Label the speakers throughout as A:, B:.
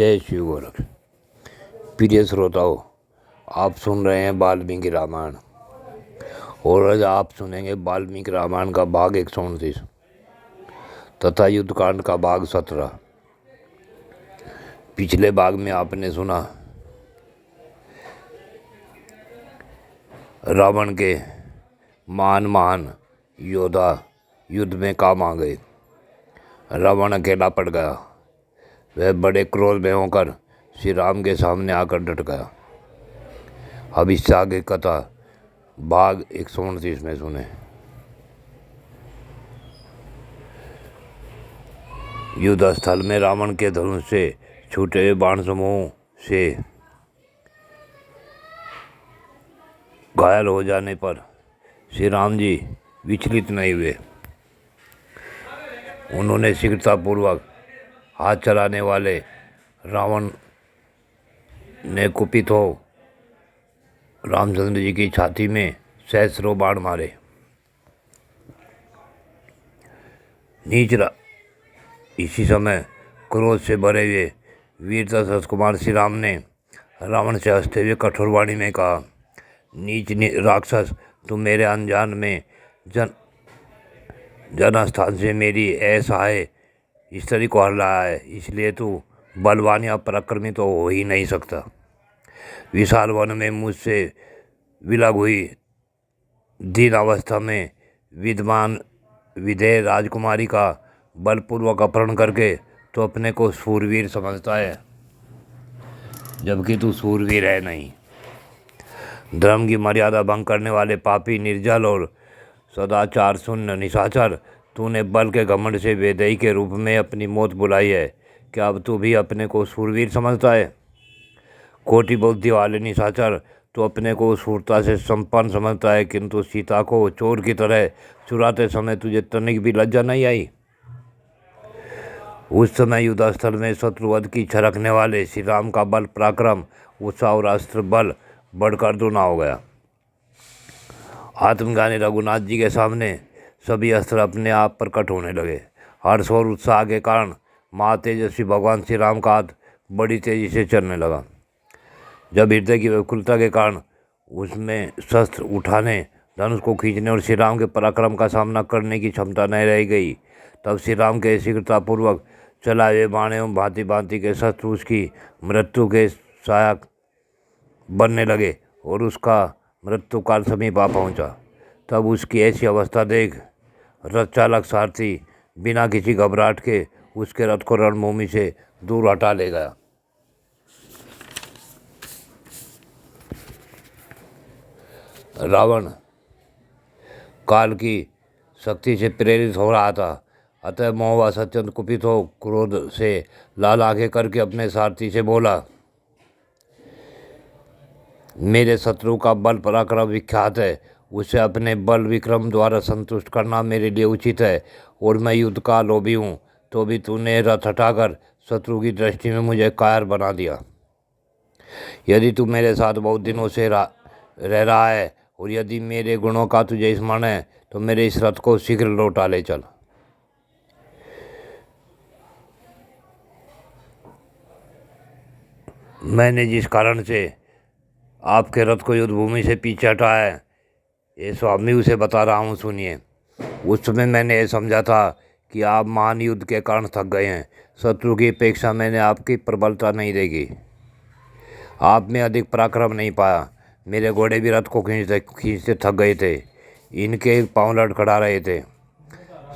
A: जय शिव गोरख। प्रिय श्रोताओं, आप सुन रहे हैं वाल्मीकि रामायण और आज आप सुनेंगे वाल्मीकि रामायण का भाग 129 तथा युद्धकांड का भाग 17। पिछले भाग में आपने सुना रावण के महान योद्धा युद्ध में काम आ गए। रावण अकेला पड़ गया। वह बड़े क्रोध में होकर श्री राम के सामने आकर डट गया। अब इससे आगे कथा भाग 129 में सुने। युद्ध स्थल में रावण के धनुष से छूटे हुए बाण समूह से घायल हो जाने पर श्री राम जी विचलित नहीं हुए। उन्होंने शीघ्रतापूर्वक हाथ चलाने वाले रावण ने कुपित हो रामचंद्र जी की छाती में सहस्रों बाण मारे। इसी समय क्रोध से भरे हुए वीर दशरथ कुमार श्री राम ने रावण से हंसते हुए कठोर वाणी में कहा, नीच राक्षस, तू मेरे अनजान में जनस्थान से मेरी असहाय स्त्री को हर रहा है, इसलिए तू बलवान या पराक्रमी तो हो ही नहीं सकता। विशाल वन में मुझसे विलग हुई दीन अवस्था में विद्यमान विधेय राजकुमारी का बलपूर्वक अपहरण करके तो अपने को सूरवीर समझता है, जबकि तू सूरवीर है नहीं। धर्म की मर्यादा भंग करने वाले पापी, निर्जल और सदाचार शून्य निशाचर, तूने बल के घमंड से वैदेही के रूप में अपनी मौत बुलाई है। क्या अब तू भी अपने को सूरवीर समझता है? खोटी बुद्धि वाले निशाचर, तू अपने को शूरता से संपन्न समझता है, किंतु सीता को चोर की तरह चुराते समय तुझे तनिक भी लज्जा नहीं आई। उस समय युद्धस्थल में शत्रुवध की छरकने वाले श्री राम का बल, पराक्रम, उत्साह और अस्त्र बल बढ़कर दूना हो गया। आत्मज्ञानी रघुनाथ जी के सामने सभी अस्त्र अपने आप प्रकट होने लगे। हर्ष और उत्साह के कारण महातेजस्वी भगवान श्री राम का हाथ बड़ी तेजी से चलने लगा। जब हृदय की व्याकुलता के कारण उसमें शस्त्र उठाने, धनुष को खींचने और श्री राम के पराक्रम का सामना करने की क्षमता नहीं रह गई, तब श्री राम के शीघ्रतापूर्वक चलाए हुए बाण एवं भांति भांति के शस्त्र उसकी मृत्यु के सहायक बनने लगे और उसका मृत्यु काल समीप आ पहुँचा। तब उसकी ऐसी अवस्था देख रथ चालक सारथी बिना किसी घबराहट के उसके रथ को रणभूमि से दूर हटा ले गया। रावण काल की शक्ति से प्रेरित हो रहा था, अतः मोहवास अत्यंत कुपित हो क्रोध से लाल आंखें करके अपने सारथी से बोला, मेरे शत्रु का बल पराक्रम विख्यात है, उसे अपने बल विक्रम द्वारा संतुष्ट करना मेरे लिए उचित है, और मैं युद्ध का लोभी हूँ, तो भी तूने रथ हटाकर शत्रु की दृष्टि में मुझे कायर बना दिया। यदि तू मेरे साथ बहुत दिनों से रह रहा है और यदि मेरे गुणों का तुझे स्मरण है, तो मेरे इस रथ को शीघ्र लौटा ले चल। मैंने जिस कारण से आपके रथ को युद्ध भूमि से पीछे हटाया है, ये स्वामी उसे बता रहा हूँ, सुनिए। उस समय मैंने ये समझा था कि आप महान युद्ध के कारण थक गए हैं। शत्रु की अपेक्षा मैंने आपकी प्रबलता नहीं देखी, आप में अधिक पराक्रम नहीं पाया। मेरे घोड़े भी रथ को खींचते थक गए थे, इनके पांव लड़खड़ा रहे थे।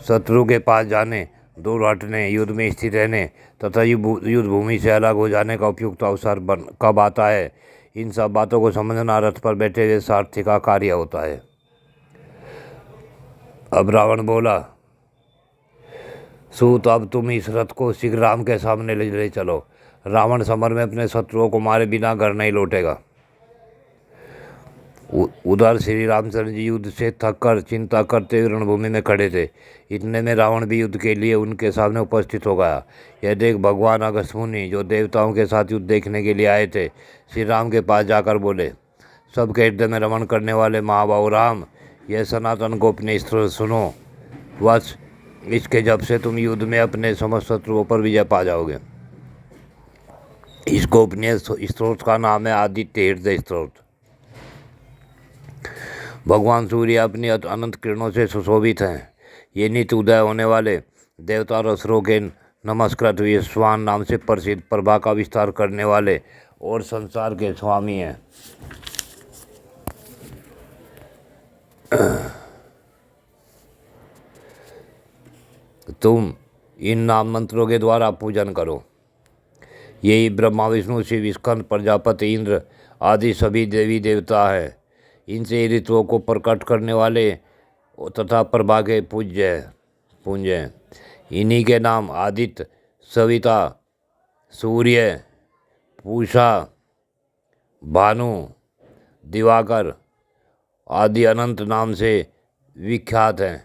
A: शत्रु के पास जाने, दूर हटने, युद्ध में स्थित रहने तथा युद्ध भूमि से अलग हो जाने का उपयुक्त अवसर कब आता है, इन सब बातों को समझना रथ पर बैठे हुए सारथी का कार्य होता है। अब रावण बोला, सूत, अब तुम इस रथ को शीघ्र राम के सामने ले चलो। रावण समर में अपने शत्रुओं को मारे बिना घर नहीं लौटेगा। उधर श्री रामचंद्र जी युद्ध से थक कर चिंता करते हुए रणभूमि में खड़े थे। इतने में रावण भी युद्ध के लिए उनके सामने उपस्थित हो गया। यह देख भगवान अगस्त्य मुनि, जो देवताओं के साथ युद्ध देखने के लिए आए थे, श्री राम के पास जाकर बोले, सबके हृदय में रमण करने वाले महाबाहु राम, यह सनातन गोपनीय स्त्रोत्र सुनो। वत्स, इसके जब से तुम युद्ध में अपने समस्त शत्रुओं पर विजय पा जाओगे। इस गोपनीय स्रोत का नाम है आदित्य हृदय स्रोत। भगवान सूर्य अपनी अनंत किरणों से सुशोभित हैं। ये नित्य उदय होने वाले देवता और असुरों के नमस्कृत विश्वान नाम से प्रसिद्ध प्रभा का विस्तार करने वाले और संसार के स्वामी हैं। तुम इन नाम मंत्रों के द्वारा पूजन करो। यही ब्रह्मा विष्णु शिव स्कंद प्रजापति इंद्र आदि सभी देवी देवता हैं। इनसे ऋतुओं को प्रकट करने वाले तथा प्रभा के पूज्य हैं। इन्हीं के नाम आदित्य, सविता, सूर्य, पूषा, भानु, दिवाकर आदि अनंत नाम से विख्यात हैं।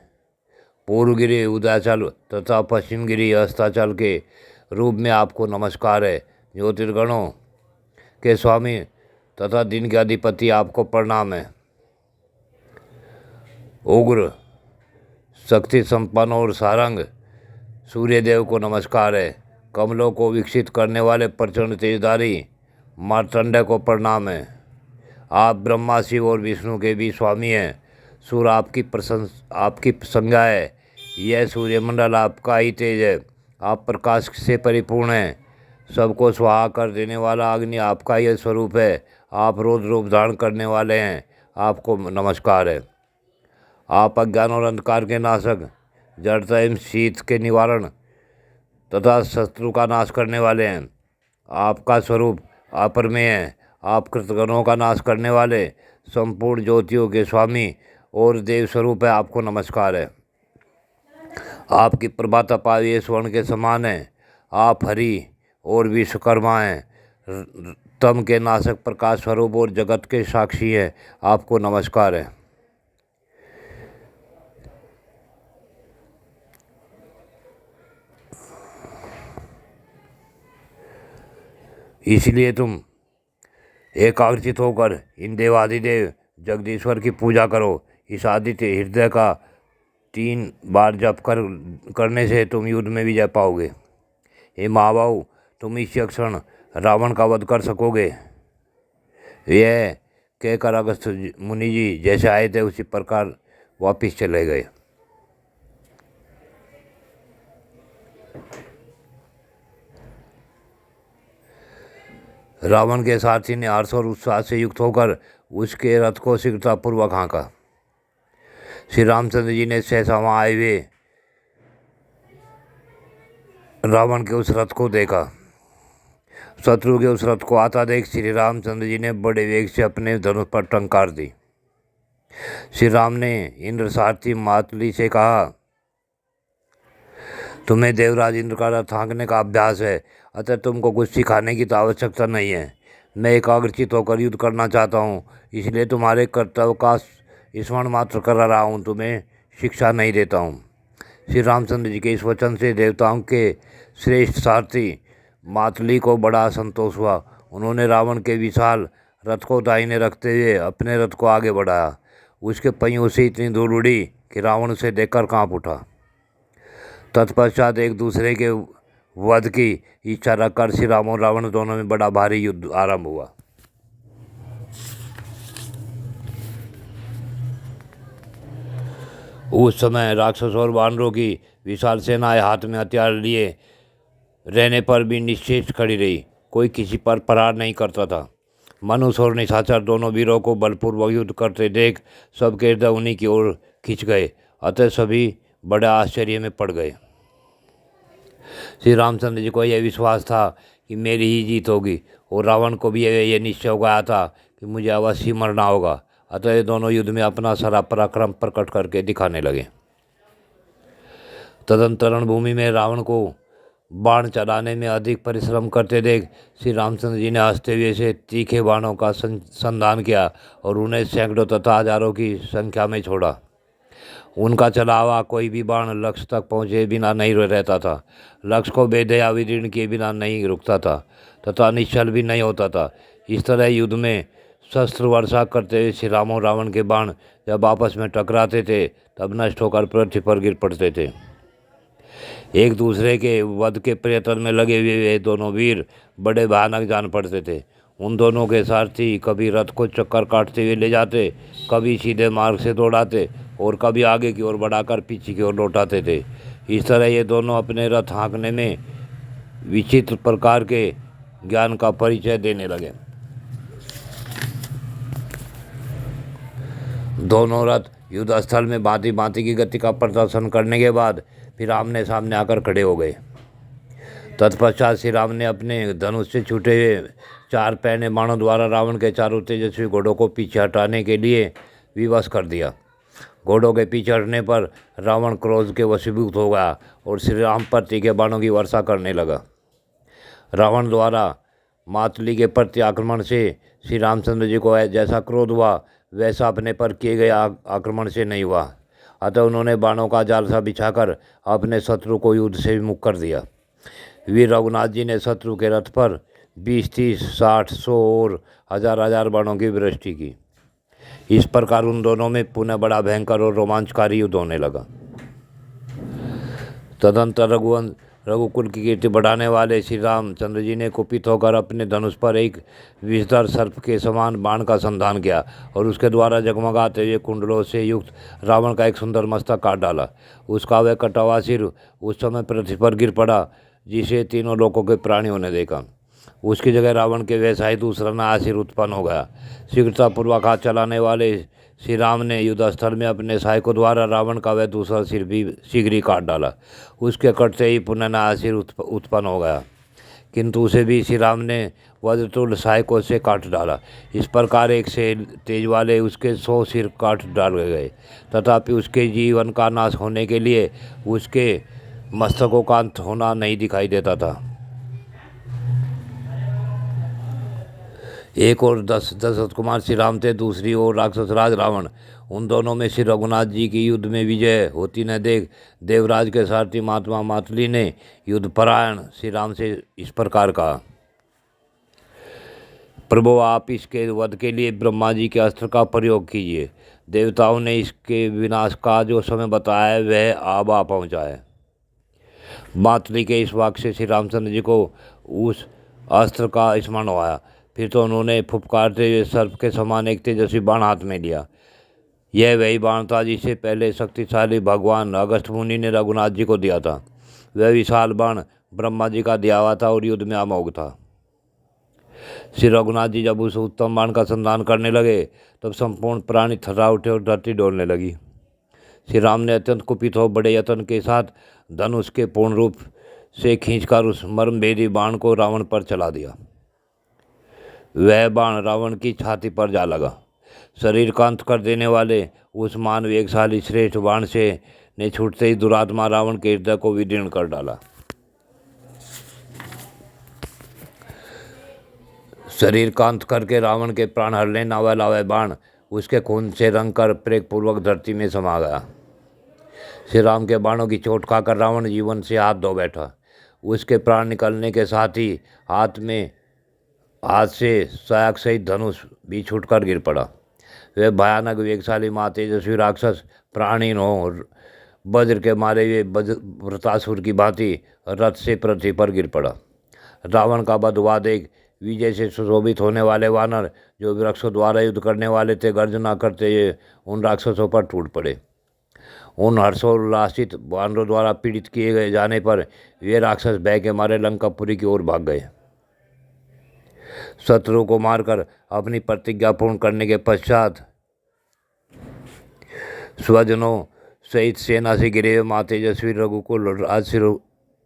A: पूर्वगिरी उदयाचल तथा पश्चिमगिरी अस्ताचल के रूप में आपको नमस्कार है। ज्योतिर्गणों के स्वामी तथा दिन के अधिपति आपको प्रणाम है। उग्र शक्ति संपन्न और सारंग सूर्यदेव को नमस्कार है। कमलों को विकसित करने वाले प्रचंड तेजधारी मार्तंड को प्रणाम है। आप ब्रह्मा शिव और विष्णु के भी स्वामी हैं। सूर्य आपकी संज्ञा है। यह सूर्यमंडल आपका ही तेज है। आप प्रकाश से परिपूर्ण हैं। सबको स्वाहा कर देने वाला अग्नि आपका यह स्वरूप है। आप रोज रूप धारण करने वाले हैं। आपको नमस्कार है। आप अज्ञान और अंधकार के नाशक, जड़ता एवं शीत के निवारण तथा शत्रु का नाश करने वाले हैं। आपका स्वरूप अपरमेय है। आप कृतगणों का नाश करने वाले संपूर्ण ज्योतियों के स्वामी और देव स्वरूप है। आपको नमस्कार है। आपकी प्रभा तपाए स्वर्ण के समान है। आप हरि और विश्वकर्मा हैं। तम के नाशक प्रकाश स्वरूप और जगत के साक्षी हैं। आपको नमस्कार है। इसलिए तुम एकाग्रचित होकर इन देवादिदेव जगदीश्वर की पूजा करो। इस आदित्य हृदय का 3 बार जप करने से तुम युद्ध में विजय पाओगे। हे महाबाहु, तुम इस क्षण रावण का वध कर सकोगे। यह कहकर अगस्त मुनि जी जैसे आए थे उसी प्रकार वापिस चले गए। रावण के सारथी ने हर्ष और उत्साह से युक्त होकर उसके रथ को शीघ्रतापूर्वक हाँका। श्री रामचंद्र जी ने सहसा वहाँ आए हुए रावण के उस रथ को देखा। शत्रु के उस रथ को आता देख श्री रामचंद्र जी ने बड़े वेग से अपने धनुष पर टंकार दी। श्री राम ने इंद्र सारथी मातली से कहा, तुम्हें देवराज इंद्र का रथ हाँकने का अभ्यास है, अतः तुमको कुछ सिखाने की तो आवश्यकता नहीं है। मैं एकाग्रचित होकर युद्ध करना चाहता हूँ, इसलिए तुम्हारे कर्तव्य का स्मरण मात्र कर रहा हूँ, तुम्हें शिक्षा नहीं देता हूँ। श्री रामचंद्र जी के इस वचन से देवताओं के श्रेष्ठ सारथी मातली को बड़ा संतोष हुआ। उन्होंने रावण के विशाल रथ को दाहिने रखते हुए अपने रथ को आगे बढ़ाया। उसके पहियों से इतनी धूल उड़ी कि रावण उसे देखकर कांप उठा। तत्पश्चात एक दूसरे के वध की इच्छा रखकर श्री राम और रावण दोनों में बड़ा भारी युद्ध आरंभ हुआ। उस समय राक्षस और वानरों की विशाल सेनाएं हाथ में हथियार लिए रहने पर भी निश्चेष्ट खड़ी रही। कोई किसी पर प्रहार नहीं करता था। मनुष्य और निशाचर दोनों वीरों को बलपूर्वक युद्ध करते देख सबके हृदय उन्हीं की ओर खिंच गए। अतः सभी बड़े आश्चर्य में पड़ गए। श्री रामचंद्र जी को यह विश्वास था कि मेरी ही जीत होगी और रावण को भी यह निश्चय हो गया था कि मुझे अवश्य मरना होगा। अतः ये दोनों युद्ध में अपना सारा पराक्रम प्रकट करके दिखाने लगे। तदंतर रणभूमि में रावण को बाण चलाने में अधिक परिश्रम करते देख श्री रामचंद्र जी ने हंसते हुए से तीखे बाणों का संधान किया और उन्हें सैकड़ों तथा हजारों की संख्या में छोड़ा। उनका चला हुआ कोई भी बाण लक्ष्य तक पहुँचे बिना नहीं रहता था। लक्ष्य को बेधे या विदीर्ण किए बिना नहीं रुकता था तथा निश्चल भी नहीं होता था। इस तरह युद्ध में शस्त्र वर्षा करते हुए श्री राम और रावण के बाण जब आपस में टकराते थे तब नष्ट होकर पृथ्वी पर गिर पड़ते थे। एक दूसरे के वध के प्रयत्न में लगे हुए वे दोनों वीर बड़े भयानक जान पड़ते थे। उन दोनों के सारथी कभी रथ को चक्कर काटते हुए ले जाते, कभी सीधे मार्ग से दौड़ाते और कभी आगे की ओर बढ़ाकर पीछे की ओर लौटाते थे। इस तरह ये दोनों अपने रथ हाँकने में विचित्र प्रकार के ज्ञान का परिचय देने लगे। दोनों रथ युद्ध स्थल में भांति भांति की गति का प्रदर्शन करने के बाद फिर आमने सामने आकर खड़े हो गए। तत्पश्चात श्री राम ने अपने धनुष से छूटे हुए 4 पैने बाणों द्वारा रावण के चारों तेजस्वी घोड़ों को पीछे हटाने के लिए विवश कर दिया। घोड़ों के पीछे हटने पर रावण क्रोध के वशीभूत हो गया और श्री राम पर तीखे बाणों की वर्षा करने लगा। रावण द्वारा मातली के प्रति आक्रमण से श्री रामचंद्र जी को जैसा क्रोध हुआ वैसा अपने पर किए गए आक्रमण से नहीं हुआ। अतः उन्होंने बाणों का जाल सा बिछाकर अपने शत्रु को युद्ध से विमुख कर दिया। वीर रघुनाथ जी ने शत्रु के रथ पर 20, 30, 60, 100 और 1000 बाणों की वृष्टि की। इस प्रकार उन दोनों में पुनः बड़ा भयंकर और रोमांचकारी युद्ध होने लगा। तदंतर रघुकुल की कीर्ति बढ़ाने वाले श्री रामचंद्र जी ने कुपित होकर अपने धनुष पर एक विषधर सर्प के समान बाण का संधान किया और उसके द्वारा जगमगाते हुए कुंडलों से युक्त रावण का एक सुंदर मस्तक काट डाला। उसका वह कटा हुआ सिर उस समय पृथ्वी पर गिर पड़ा, जिसे तीनों लोकों के प्राणियों ने देखा। उसकी जगह रावण के वैसा ही दूसरा नया सिर उत्पन्न हो गया। शीघ्रतापूर्वक हाथ चलाने वाले श्री राम ने युद्ध स्थल में अपने सहायकों द्वारा रावण का वह दूसरा सिर भी शीघ्र ही काट डाला। उसके कटते ही पुनः नया सिर उत्पन्न हो गया, किंतु उसे भी श्री राम ने वज्रतुल्य सहायकों से काट डाला। इस प्रकार एक से तेज वाले उसके 100 सिर काट डाले गए, तथापि उसके जीवन का नाश होने के लिए उसके मस्तकों का अंत होना नहीं दिखाई देता था। एक और दशरथ कुमार श्री राम थे, दूसरी ओर राक्षस राज रावण। उन दोनों में श्री रघुनाथ जी की युद्ध में विजय होती न देख देवराज के सारथी महात्मा मातली ने युद्ध परायण श्री राम से इस प्रकार कहा, प्रभु आप इसके वध के लिए ब्रह्मा जी के अस्त्र का प्रयोग कीजिए। देवताओं ने इसके विनाश का जो समय बताया है वह अब आ पहुँचा है। मातली के इस वाक्य से श्री रामचंद्र जी को उस अस्त्र का स्मरण हुआ। फिर तो उन्होंने फुफकारते हुए सर्प के समान एक तेजस्वी बाण हाथ में लिया। यह वही बाण था जिसे पहले शक्तिशाली भगवान अगस्त्य मुनि ने रघुनाथ जी को दिया था। वह विशाल बाण ब्रह्मा जी का दिया हुआ था और युद्ध में अमोघ था। श्री रघुनाथ जी जब उस उत्तम बाण का संधान करने लगे तब संपूर्ण प्राणी थर्रा उठे और धरती डोलने लगी। श्री राम ने अत्यंत कुपित हो बड़े यत्न के साथ धनुष के पूर्ण रूप से खींचकर उस मर्मभेदी बाण को रावण पर चला दिया। वह बाण रावण की छाती पर जा लगा। शरीर का अंत कर देने वाले उस मानवेगशाली श्रेष्ठ बाण से ने छूटते ही दुरात्मा रावण के हृदय को विदीर्ण कर डाला। शरीर का अंत करके रावण के प्राण हर लेने वाला वह बाण उसके खून से रंग कर प्रेमपूर्वक धरती में समा गया। श्री राम के बाणों की चोट खाकर रावण जीवन से हाथ धो बैठा। उसके प्राण निकलने के साथ ही हाथ से सहायक सहित धनुष भी छूटकर गिर पड़ा। वह भयानक वेगशाली माँ तेजस्वी राक्षस प्राणहीन हो वज्र के मारे हुए वृतासुर की भांति रथ से पृथ्वी पर गिर पड़ा। रावण का वध हुआ देख विजय से सुशोभित होने वाले वानर जो वृक्षों द्वारा युद्ध करने वाले थे गर्जना करते हुए उन राक्षसों पर टूट पड़े। उन हर्षोल्लासित वानरों द्वारा पीड़ित किए गए जाने पर वे राक्षस भय के मारे लंकापुरी की ओर भाग गए। शत्रु को मारकर अपनी प्रतिज्ञा पूर्ण करने के पश्चात स्वजनों सहित सेना से गिरे हुए माँ तेजस्वी रघुकुल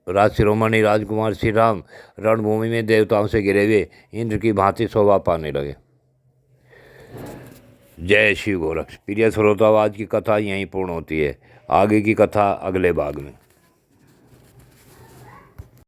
A: राज शिरोमणि राजकुमार श्री राम रणभूमि में देवताओं से घिरे हुए इंद्र की भांति शोभा पाने लगे। जय श्री गोरक्ष। प्रिय श्रोताओं, आज की कथा यहीं पूर्ण होती है। आगे की कथा अगले भाग में।